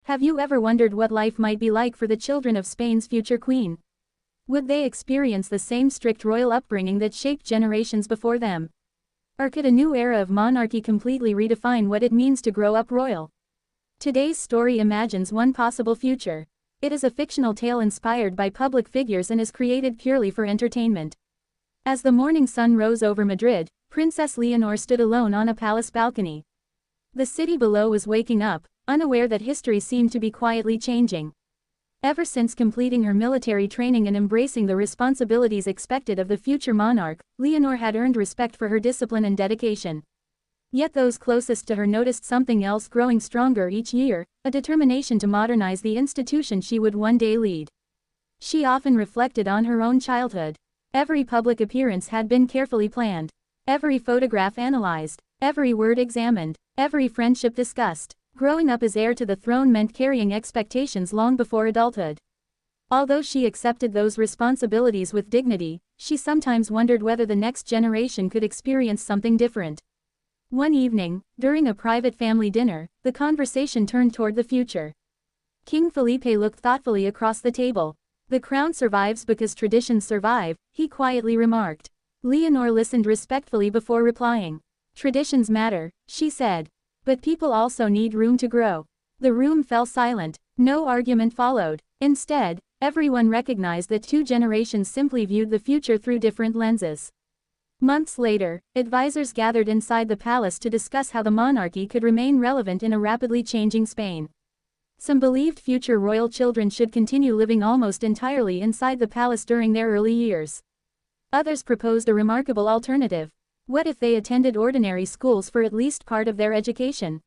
Have you ever wondered what life might be like for the children of Spain's future queen? Would they experience the same strict royal upbringing that shaped generations before them? Or could a new era of monarchy completely redefine what it means to grow up royal? Today's story imagines one possible future. It is a fictional tale inspired by public figures and is created purely for entertainment. As the morning sun rose over Madrid, Princess Leonor stood alone on a palace balcony. The city below was waking up, unaware that history seemed to be quietly changing. Ever since completing her military training and embracing the responsibilities expected of the future monarch, Leonor had earned respect for her discipline and dedication. Yet those closest to her noticed something else growing stronger each year, a determination to modernize the institution she would one day lead. She often reflected on her own childhood. Every public appearance had been carefully planned. Every photograph analyzed. Every word examined. Every friendship discussed. Growing up as heir to the throne meant carrying expectations long before adulthood. Although she accepted those responsibilities with dignity, she sometimes wondered whether the next generation could experience something different. One evening, during a private family dinner, the conversation turned toward the future. King Felipe looked thoughtfully across the table. "The crown survives because traditions survive," he quietly remarked. Leonor listened respectfully before replying. "Traditions matter," she said. "But people also need room to grow." The room fell silent. No argument followed. Instead, everyone recognized that two generations simply viewed the future through different lenses. Months later, advisors gathered inside the palace to discuss how the monarchy could remain relevant in a rapidly changing Spain. Some believed future royal children should continue living almost entirely inside the palace during their early years. Others proposed a remarkable alternative. What if they attended ordinary schools for at least part of their education?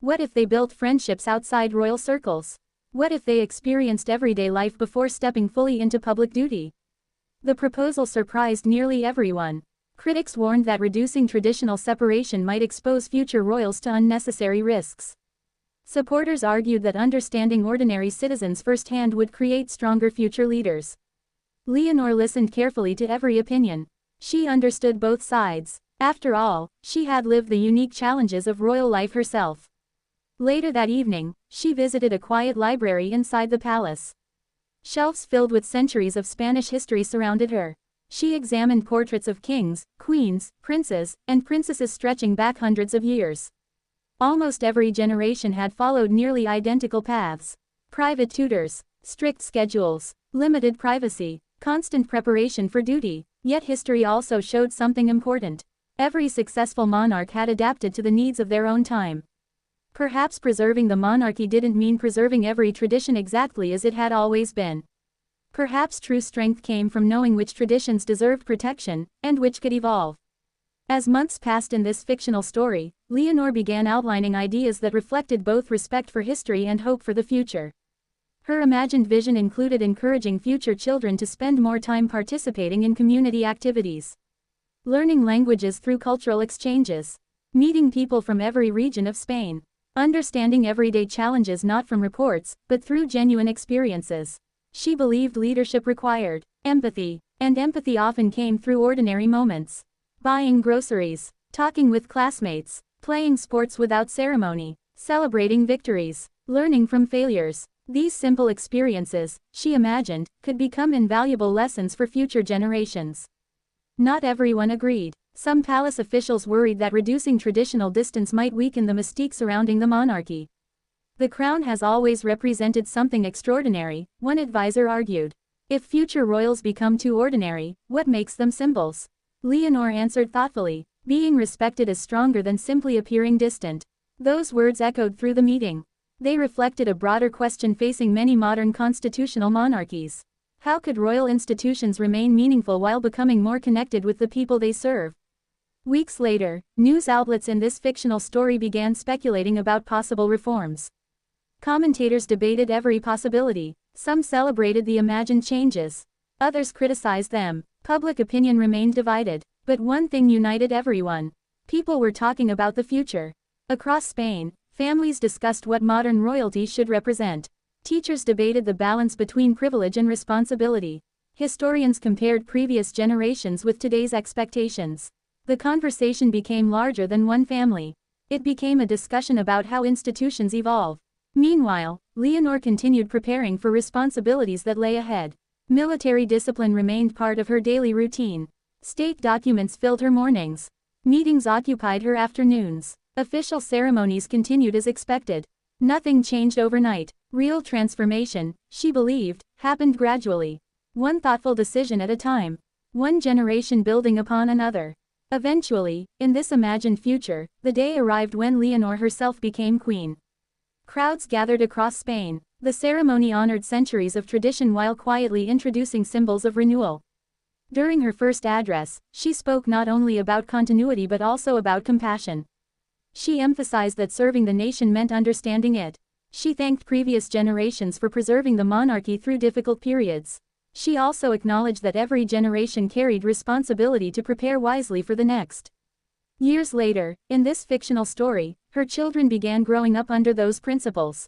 What if they built friendships outside royal circles? What if they experienced everyday life before stepping fully into public duty? The proposal surprised nearly everyone. Critics warned that reducing traditional separation might expose future royals to unnecessary risks. Supporters argued that understanding ordinary citizens firsthand would create stronger future leaders. Leonor listened carefully to every opinion. She understood both sides. After all, she had lived the unique challenges of royal life herself. Later that evening, she visited a quiet library inside the palace. Shelves filled with centuries of Spanish history surrounded her. She examined portraits of kings, queens, princes, and princesses stretching back hundreds of years. Almost every generation had followed nearly identical paths. Private tutors, strict schedules, limited privacy, constant preparation for duty. Yet history also showed something important. Every successful monarch had adapted to the needs of their own time. Perhaps preserving the monarchy didn't mean preserving every tradition exactly as it had always been. Perhaps true strength came from knowing which traditions deserved protection, and which could evolve. As months passed in this fictional story, Leonor began outlining ideas that reflected both respect for history and hope for the future. Her imagined vision included encouraging future children to spend more time participating in community activities, learning languages through cultural exchanges, meeting people from every region of Spain, understanding everyday challenges not from reports, but through genuine experiences. She believed leadership required empathy, and empathy often came through ordinary moments. Buying groceries, talking with classmates, playing sports without ceremony, celebrating victories, learning from failures. These simple experiences, she imagined, could become invaluable lessons for future generations. Not everyone agreed. Some palace officials worried that reducing traditional distance might weaken the mystique surrounding the monarchy. "The crown has always represented something extraordinary," one advisor argued. "If future royals become too ordinary, what makes them symbols?" Leonor answered thoughtfully, "Being respected is stronger than simply appearing distant." Those words echoed through the meeting. They reflected a broader question facing many modern constitutional monarchies. How could royal institutions remain meaningful while becoming more connected with the people they serve? Weeks later, news outlets in this fictional story began speculating about possible reforms. Commentators debated every possibility. Some celebrated the imagined changes. Others criticized them. Public opinion remained divided. But one thing united everyone. People were talking about the future. Across Spain, families discussed what modern royalty should represent. Teachers debated the balance between privilege and responsibility. Historians compared previous generations with today's expectations. The conversation became larger than one family. It became a discussion about how institutions evolve. Meanwhile, Leonor continued preparing for responsibilities that lay ahead. Military discipline remained part of her daily routine. State documents filled her mornings. Meetings occupied her afternoons. Official ceremonies continued as expected. Nothing changed overnight. Real transformation, she believed, happened gradually. One thoughtful decision at a time. One generation building upon another. Eventually, in this imagined future, the day arrived when Leonor herself became queen. Crowds gathered across Spain. The ceremony honored centuries of tradition while quietly introducing symbols of renewal. During her first address, she spoke not only about continuity but also about compassion. She emphasized that serving the nation meant understanding it. She thanked previous generations for preserving the monarchy through difficult periods. She also acknowledged that every generation carried responsibility to prepare wisely for the next. Years later, in this fictional story, her children began growing up under those principles.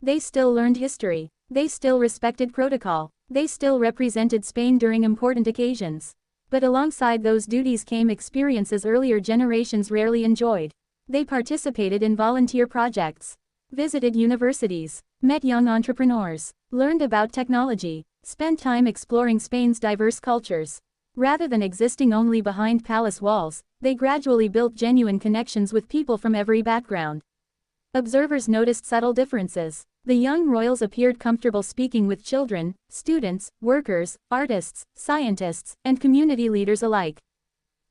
They still learned history. They still respected protocol. They still represented Spain during important occasions. But alongside those duties came experiences earlier generations rarely enjoyed. They participated in volunteer projects, visited universities, met young entrepreneurs, learned about technology, spent time exploring Spain's diverse cultures. Rather than existing only behind palace walls, they gradually built genuine connections with people from every background. Observers noticed subtle differences. The young royals appeared comfortable speaking with children, students, workers, artists, scientists, and community leaders alike.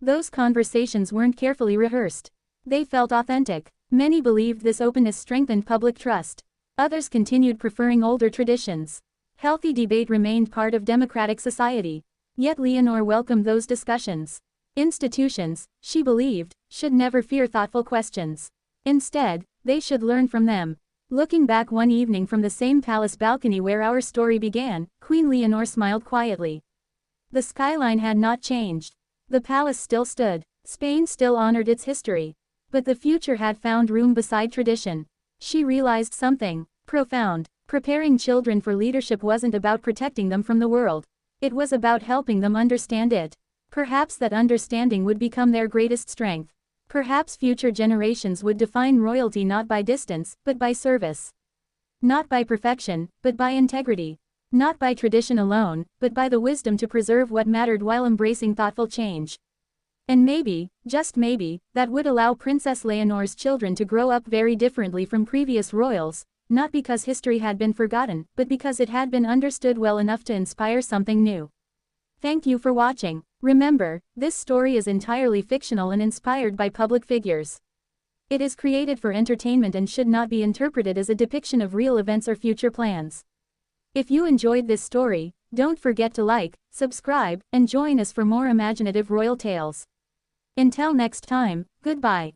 Those conversations weren't carefully rehearsed. They felt authentic. Many believed this openness strengthened public trust. Others continued preferring older traditions. Healthy debate remained part of democratic society. Yet Leonor welcomed those discussions. Institutions, she believed, should never fear thoughtful questions. Instead, they should learn from them. Looking back one evening from the same palace balcony where our story began, Queen Leonor smiled quietly. The skyline had not changed. The palace still stood. Spain still honored its history. But the future had found room beside tradition. She realized something profound. Preparing children for leadership wasn't about protecting them from the world. It was about helping them understand it. Perhaps that understanding would become their greatest strength. Perhaps future generations would define royalty not by distance, but by service. Not by perfection, but by integrity. Not by tradition alone, but by the wisdom to preserve what mattered while embracing thoughtful change. And maybe, just maybe, that would allow Princess Leonor's children to grow up very differently from previous royals, not because history had been forgotten, but because it had been understood well enough to inspire something new. Thank you for watching. Remember, this story is entirely fictional and inspired by public figures. It is created for entertainment and should not be interpreted as a depiction of real events or future plans. If you enjoyed this story, don't forget to like, subscribe, and join us for more imaginative royal tales. Until next time, goodbye.